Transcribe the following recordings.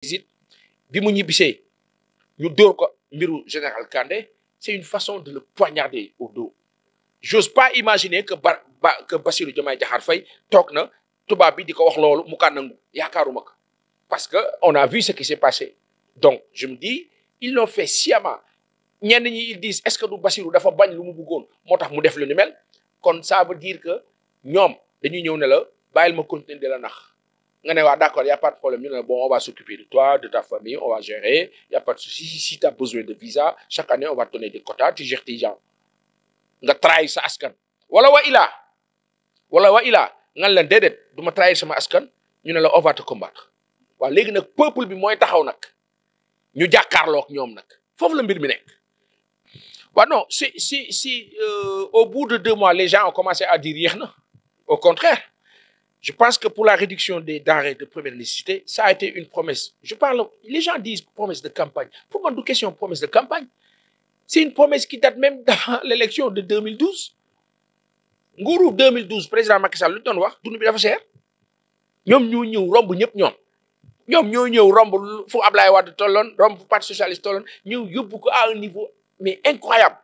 visite bi mu ñibbisee ñu dóor ko mbiru général Kandé c'est une façon de le poignarder au dos. J'ose pas imaginer que que Bassirou Diomaye Diakhar Faye toog na tubaab bi di ko wax loolu mu ka nangu yaakaaruma ko parce que on a vu ce qui s'est passé. Donc je me dis ils l'ont fait sciemment. ñenn ñi ils disent est-ce que du Bassirou dafa bañ lu mu bëggoon moo tax mu def lu ni mel kon ça veut dire que ñoom dañuy ñëw ne la bàyyil ma continuer de la nax nga ne waa d'accord y a pas de problème ñu ne la bon on va s'occuper de toi de ta famille on va gérer y a pas de souci si tu as besoin de visa chaque année on va te donner des quotas tu gères tes gens nga trahir sa askan wala wa ilaa nga leen déedéet du ma trahir sama askan ñu ne la on va te combattre waaw léegi nag peuple bi mooy taxaw nag ñu jàkkaarloo ak ñoom nag foofu la mbir mi nekk. Bah non, au bout de 2 mois, les gens ont commencé à dire rien. Au contraire, je pense que pour la réduction des denrées de première nécessité, ça a été une promesse. Les gens disent promesse de campagne. Pour moi, une question de promesse de campagne. C'est une promesse qui date même dans l'élection de 2012. Ngourou 2012, président Macky Sall, lu doon wax dund bi dafa cher. Ñoom ñoo ñëw romb ñëpp ñoom ñoo ñëw romb fu Ablaye Wade tolloon romb fu parti socialiste tolloon ñëw yóbbu ko à un niveau mais incroyable.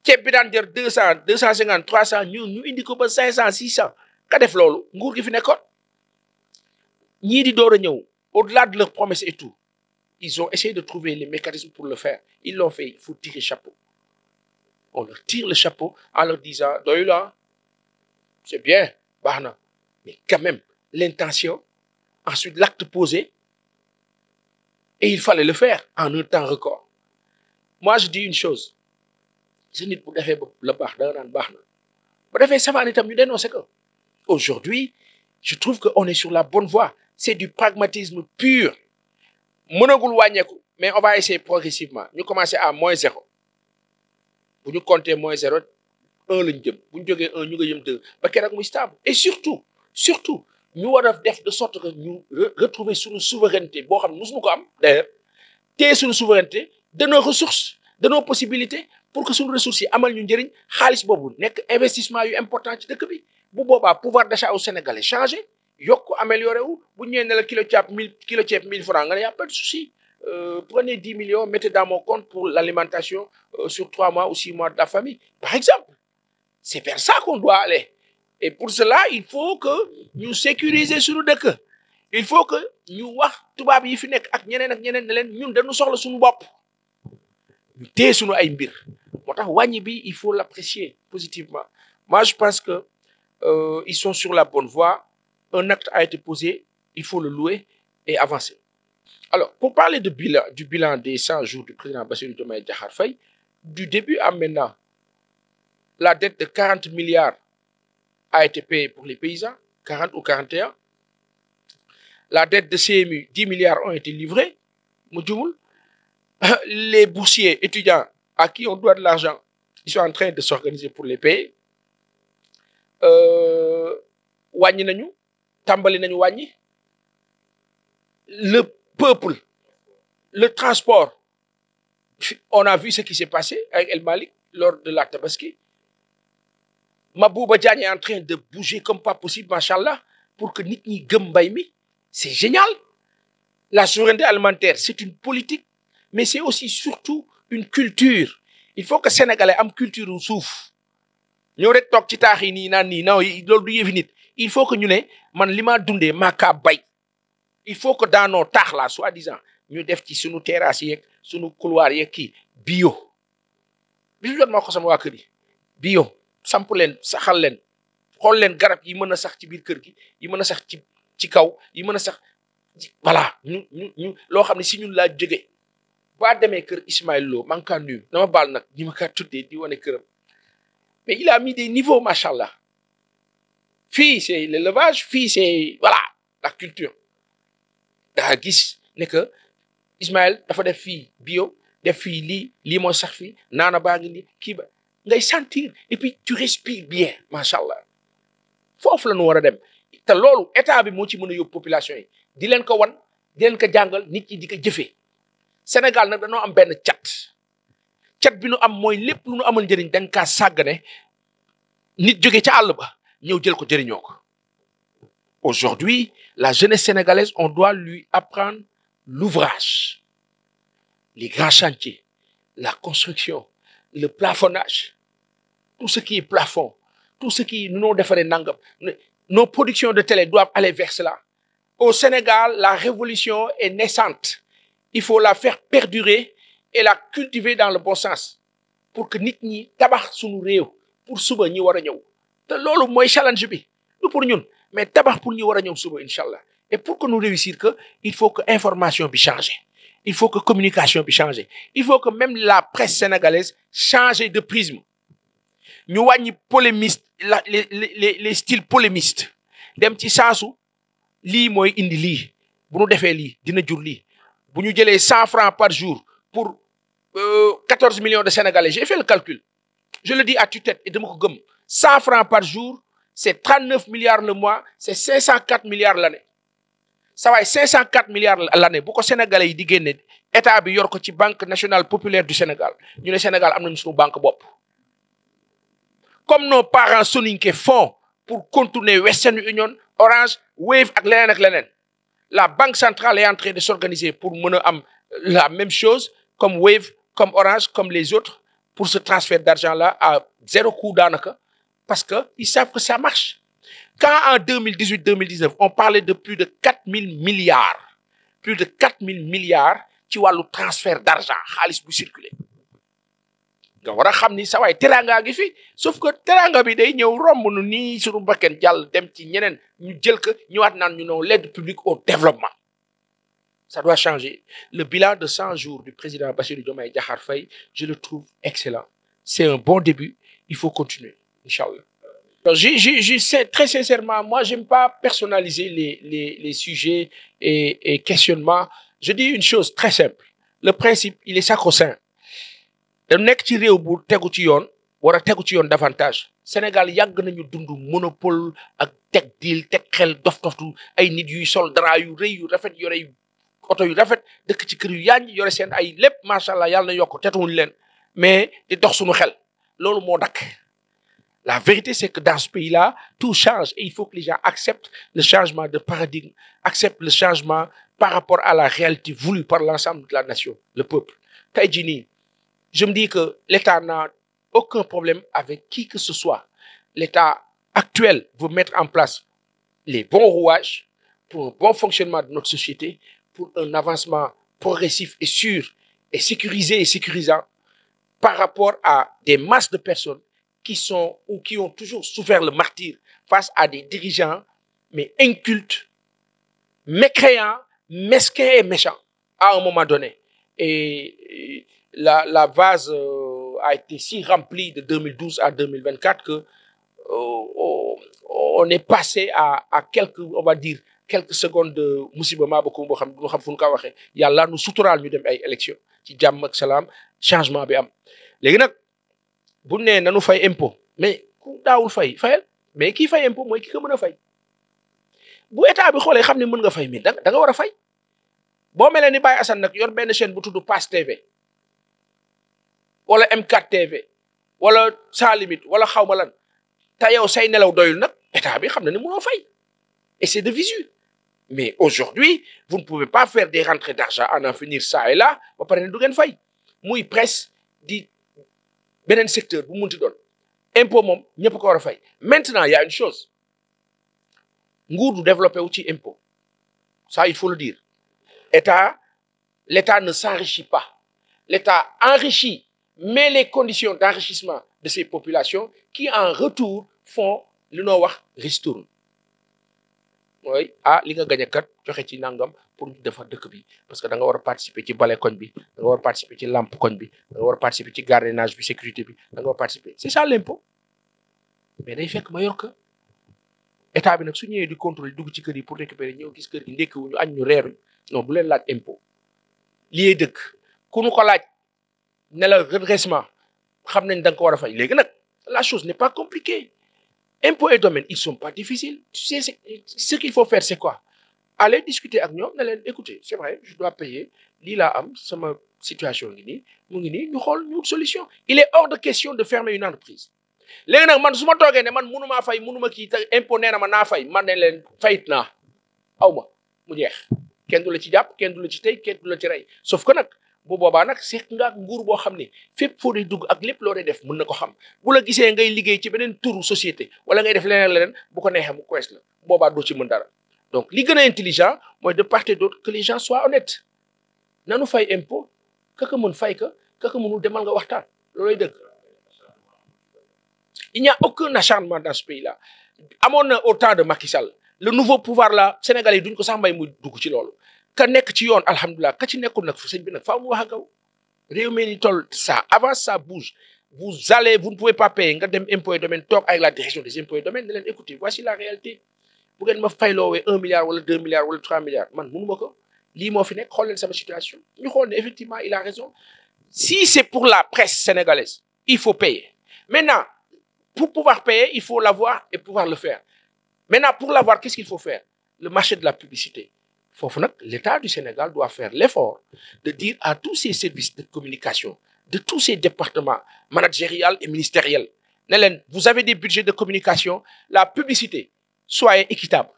ceeb bi daan jar 200 250 300 ñu indi ko ba 500 600 ka def loolu nguur gi fi nekkoon ñii di door a ñëw au-delà de leurs promesses et tout ils ont essayé de trouver les mécanismes pour le faire ils l'ont fait il faut tirer chapeau on leur tire le chapeau en leur disant doyu la c'est bien baax na mais quand même l'intention ensuite l'acte posé et il fallait le faire en un temps record. Moi je dis une chose si nit bu defee la baax da nga naan baax na bu defee safaan itam ñu dénoncé ko aujourd'hui je trouve que on est sur la bonne voie c'est du pragmatisme pur mënagul wàññeeku mais on va essayer progressivement ñu commencer à -0 bu ñu compter -0 1 lañ jëm bu ñu jógee 1 ñu nga jëm 2 ba keroog muy stable et surtout ñu war a def de sorte que ñu retrouver suñu souveraineté boo xam ne mosuñu ko am d'ailleurs téye suñu souveraineté de nos ressources de nos possibilités pour que suñu ressources yi amal ñu njëriñ xaalis boobu nekk investissement yu important ci dëkk bi bu boobaa pouvoir d'achat au Sénégalais changé yokk amélioré wu bu ñëwee ne la kilo ceeb 1000 francs nga ne y a pas de souci prenez 10 millions mettez dans mon compte pour l'alimentation sur 3 mois ou 6 mois de la famille par exemple c'est vers ça qu'on doit aller et pour cela il faut que ñu sécuriser suñu dëkk il faut que ñu wax tubaab yi fi nekk ak ñeneen ne leen ñun dañu soxla suñu bopp ñu téye suñu ay mbir moo tax wàññi bi il faut l'apprécier positivement moi je pense que ils sont sur la bonne voie un acte a été posé il faut le louer et avancer. Alors pour parler du bilan des 100 jours du président Bassirou Diomaye Diakhar Faye du début à maintenant la dette de 40 milliards a été payée pour les paysans 40 ou 41 la dette de CMU 10 milliards ont été livrés mu jumul les boursiers étudiants à qui on doit de l'argent ils sont en train de s'organiser pour les payer wàññi nañu tàmbali nañu wàññi le peuple le transport on a vu ce qui s'est passé avec El Malick lors de la Tabaski Mabouba Diagne est en train de bouger comme pas possible machallah pour que nit ñi gëm mbay mi c'est génial la souveraineté alimentaire c'est une politique mais c'est aussi surtout une culture il faut que sénégalais am culture u suuf ñëw rek toog ci taax yi nii naan nii non loolu du yëfi nit il faut que ñu ne man li ma dundee maakaa bay il faut que dans nos taax là soi-disant ñu def ci sunu terrasse yeeg sunu couloir yeeg kii bio bisu jot maa ko sama waa kër yi bio samp leen saxal leen xool leen garab yi mën a sax ci biir kër gi yi mën a sax ci kaw yi mën a sax voilà ñu loo xam ne si ñun laa jóge baa demee kër Ismaël Lo maa ngi kaa nuyu dama baal nag ñi ma kaa tuddee di wane këram mais il a mis des niveaux machallah fii c'est l'élevage fii c'est voilà la culture daa gis ne que Ismaël dafa def fii bio def fii lii moo sax fii naana baa ngi nii kii ba ngay sentir et puis tu respires bien machallah foofu la ñu war a dem te loolu état bi moo ci mën a yóbbu population yi di leen ko wan di leen ko jàngal nit ñi di ko jëfee Sénégal nag dañoo am benn cat bi nu am mooy lépp lu nu amal njëriñ dañ kaa sàggane nit jóge ca àll ba ñëw jël ko jëriñoo ko Aujourd'hui, la jeunesse sénégalaise, on doit lui apprendre l'ouvrage, les grands chantiers, la construction, le plafonnage, tout ce qui est plafond, tout ce qui est non déféré nangam. Nos productions de télé doivent aller vers cela. Au Sénégal, la révolution est naissante. Il faut la faire perdurer et la cultiver dans le bon sens pour que nit ñi tabax suñu réew pour suba ñi war a ñëw te loolu mooy challenge bi du pour ñun mais tabax pour ñi war a ñëw suba incha allah et pour que nous réussir que il faut que information bi change il faut que communication bi change il faut que même la presse sénégalaise change de prisme ñu wàññi polémiste les styles polémistes dem ci saasu lii mooy indi lii bu ñu defee lii dina jur lii bu ñu jëlee 100 francs par jour pour 14 millions de Sénégalais j'ai fait le calcul je le dis à tue-tête et dama ko gëm 100 francs par jour c'est 39 milliards le mois c'est 504 milliards l'année ça va 504 milliards l'année bu ko Sénégalais yi di génne état bi yor ko ci banque nationale populaire du Sénégal ñu ne Sénégal am nañu suñu banque bopp comme nos parents soninké font pour contourner Western Union Orange Wave ak leneen ak leneen la banque centrale est en train de s'organiser pour mën a am la même chose comme Wave comme Orange comme les autres pour ce transfert d'argent là à zéro coût daanaka parce que ils savent que ça marche quand en 2018-2019 on parlait de plus de 4000 milliards ci wàllu transfert d'argent xaalis bu circulé nga war a xam ni sa waay teraanga gi fi sauf que teraanga bi day ñëw romb nu nii suñu bakken jàll dem ci ñeneen ñu jël que ñëwaat naan ñu non l'aide publique au développement ça doit changer le bilan de 100 jours du président Bassirou Diomaye Diakhar Faye je le trouve excellent c'est un bon début il faut continuer inchallah je sais très sincèrement moi j'aime pas personnaliser les sujets et questionnements je dis une chose très simple le principe il est sacro-saint da nekk ci réew bu tegu ci yoon war a tegu ci yoon davantage Sénégal yàgg nañu dund monopole ak teg diil teg xel dof-doftu ay nit yuy sol dara yu rëy yu rafet yore oto yu rafet dëkk ci kër yu yaañ yore seen ay lépp macha allah yàlla na yokk tetuwuñ leen mais di dox suñu xel loolu moo dakk la vérité c'est que dans ce pays-là tout change et il faut que les gens acceptent le changement de paradigme acceptent le changement par rapport à la réalité voulue par l'ensemble de la nation le peuple tey jii nii je me dis que l'État n'a aucun problème avec qui que ce soit. L'État actuel veut mettre en place les bons rouages pour un bon fonctionnement de notre société, pour un avancement progressif et sûr et sécurisé et sécurisant par rapport à des masses de personnes qui sont ou qui ont toujours souffert le martyre face à des dirigeants, mais incultes, mécréants, mesquins et méchants à un moment donné. Et la vase a été si remplie de 2012 à 2024 que on est passé à quelques, on va dire, quelques secondes de musiba maa ba ko boo xam fu ñu ko waxee yàlla nu suturaal ñu dem ay élection ci jàmm ak salaam changement bi am léegi nag bu nee nanu fay impôt mais ku daawul fayal mais kii fay impôt mooy ki ko mën a fay bu état bi xoolee xam ne mën nga fay mais da nga war a fay boo mel ni Baye Assane nag yor benn chaîne bu tudd Pass TV wala M4 TV wala Sans Limite wala xaw ma lan te yow say nelaw doyul nag état bi xam na ne mënoo fay et c'est de visu mais aujourd'hui vous ne pouvez pas faire des rentrées d'argent en finir ça et là ba pare ne du ngeen fay muy presse di beneen secteur bu munti doon impôt moom ñëpp ko war a fay maintenant il y a une chose nguur du développé wu ci impôt ça il faut le dire l'État ne s'enrichit pas l'État enrichit mais les conditions d'enrichissement de ces populations qui en retour font lu noo wax ristourne mooy li nga gañ kat joxe ci nangam pour ñu defar dëkk bi parce que da nga war a participer ci bale koñ bi da nga war a participer ci lampe koñ bi da nga war a participer ci gardiennage bi sécurité bi da nga war a participer c'est ça l'impôt mais day fekk ma yor ko état bi nag su ñëwee di contrôler dugg ci kër yi pour récupérer ñëw gis kër gi ndekkiwuñu añ ñu reeruñ non du leen laaj impôt lii dëkk ku nu ko laaj ne la redressement xam nañ da nga ko war a fay léegi nag la chose n'est pas compliquée impôts et domaines ils sont pas difficiles tu sais ce qu'il faut faire c'est quoi aller discuter ak ñoom ne leen écoutez c'est vrai je dois payer lii laa am sama situation ngi nii mu ngi nii ñu xool ñu solution il est hors de question de fermer une entreprise léegi nag man su ma toogee ne man mënumaa fay mënuma kii te impôt nee na ma naa fay man ne leen fayit naa aw ma mu jeex kenn du la ci jàpp kenn du la ci tey kenn du la ci rey sauf que nag bu boobaa nag seq nga ak nguur boo xam ne fépp foo dee dugg ak lépp loo dee def mën na ko xam bu la gisee ngay liggéey ci beneen turu société wala ngay def leneen bu ko neexee mu koes la boobaa doo ci mën dara donc li gën a intelligent mooy de part et d'autre que les gens soient honnêtes nanu fay impôt kaka mën fay kaka mënul demal nga waxtaan looloy dëgg. Il n'y a aucun acharnement dans ce pays-là. amoon na au temps de Macky Sall le nouveau pouvoir là Sénégalais yi duñ ko sax may muy dugg ci loolu ka nekk ci yoon alhamdulilah ka ci nekkul nag fu sëñ bi nag faaw mu wax ak yow réew mi ni toll ça avance ça bouge vous ne pouvez pas payer nga dem impôt et domaine toog avec la direction des impôts et domaines ne leen écoutez voici la réalité bu ngeen ma fayloowee 1 milliard wala 2 milliards wala 3 milliards man mënu ma ko lii moo fi nekk xool leen sama situation ñu xool ne effectivement il a raison si c'est pour la presse sénégalaise il faut payer maintenant pour pouvoir payer il faut l'avoir et pouvoir le faire maintenant pour l'avoir qu'est-ce qu'il faut faire le marché de la publicité foofu nag l'État du Sénégal doit faire l'effort de dire à tous ces services de communication de tous ces départements managériels et ministériels ne leen vous avez des budgets de communication la publicité soyez équitable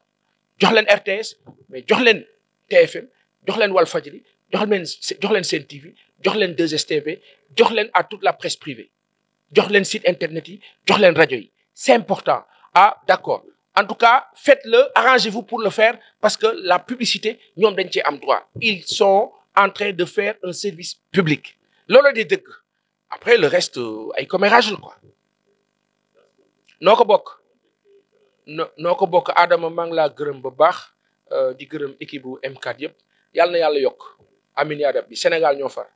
jox leen RTS mais jox leen TFM jox leen Walfadjri jox leen Sen TV jox leen 2STV jox leen à toute la presse privée jox leen site internet yi jox leen rajo yi c'est important ah d'accord en tout cas faites-le arrangez-vous pour le faire parce que la publicité ñoom dañ cee am droit ils sont en train de faire un service public loolu di dëgg après le reste ay commérage la quoi noo ko bokk noo ko bokk Adama maa ngi laa gërëm ba baax di gërëm équipe bu M4 yëpp yàlla na yàlla yokk amin yaa rabbi Sénégal ñoo far